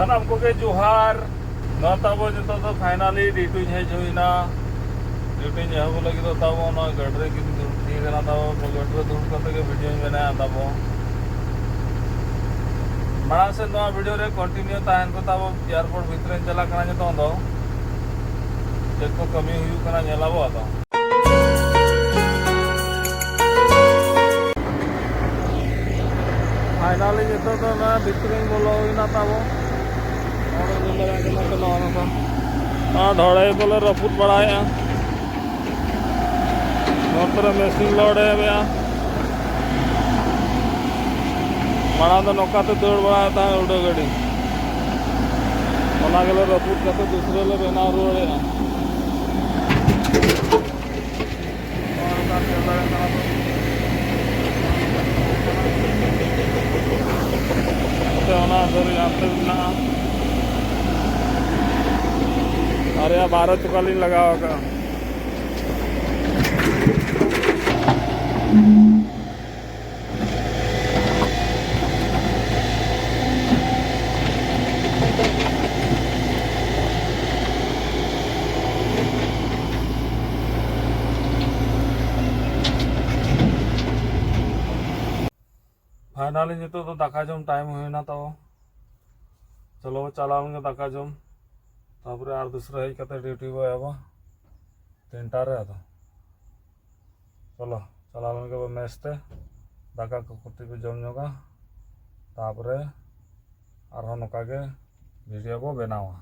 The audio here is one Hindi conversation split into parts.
सानाम को के जोहार ना ताबो जतो तो फाइनली ड्यूटी हेज हुईना ड्यूटी जहां लगे तो ताबो ना गडरे की ठीक है ना ताबो गडरे दूर करते के वीडियो में ना ताबो माना से नवा वीडियो रे कंटिन्यू ताहन को ताबो एयरपोर्ट भीतर चला कना जतो दो चेक को कमी हुई कना नेलाबो तो फाइनली जतो तो ना भीतर बोलो हुईना ताबो ढोड़े बोले रफूट बढ़ाया नोतर मेसिन लोड है माना तो नौका तो दौड़ बढ़ाया था उड़ो गाड़ी ओना गेले रफूट करते दूसरे ले बना रोड़े अरे यार 12 लगा होगा फाइनली जो तो दाका जम टाइम हुईना तो चलो चलाओगे दाका जम तापर और दूसरा ही कते ड्यूटी को अब 3टा रे तो चलो चलाओगे मेस्ते दाका को कुटी को जम जोगा तापर और नौका के वीडियो को बनावा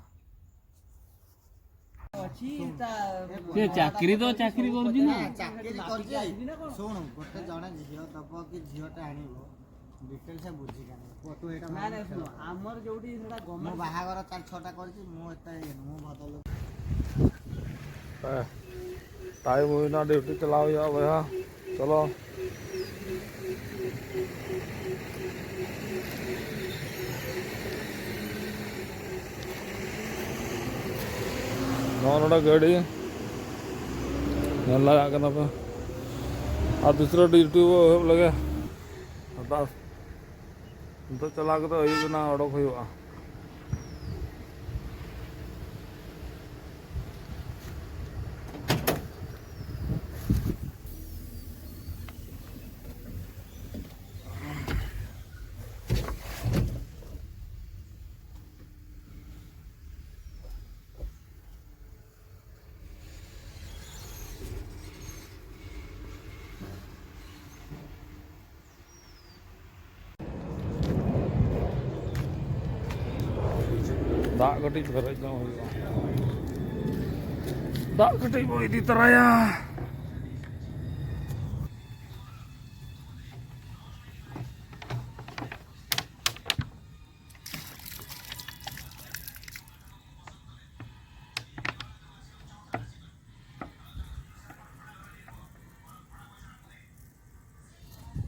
से चाकरी तो चाकरी कर दी ना चाकरी कर जाई सुन गोटे जणे झियो दबो कि झियोटा आनिबो डिटेल से बुझी काने फोटो एटा ना ना सुनो हमर जोडी सेटा मो गवर्नमेंट बाहागर 4-6टा करछि मो एता मो बदल टाइम हुई ना ड्यूटी चलाओ या भैया चलो नौना गाड़ी लगा करना पे और दूसरा ड्यूटी वो लगे बस तो चला के तो ना अड़क हुआ दाग कटी भरे दाग कटी वो इदी तरह या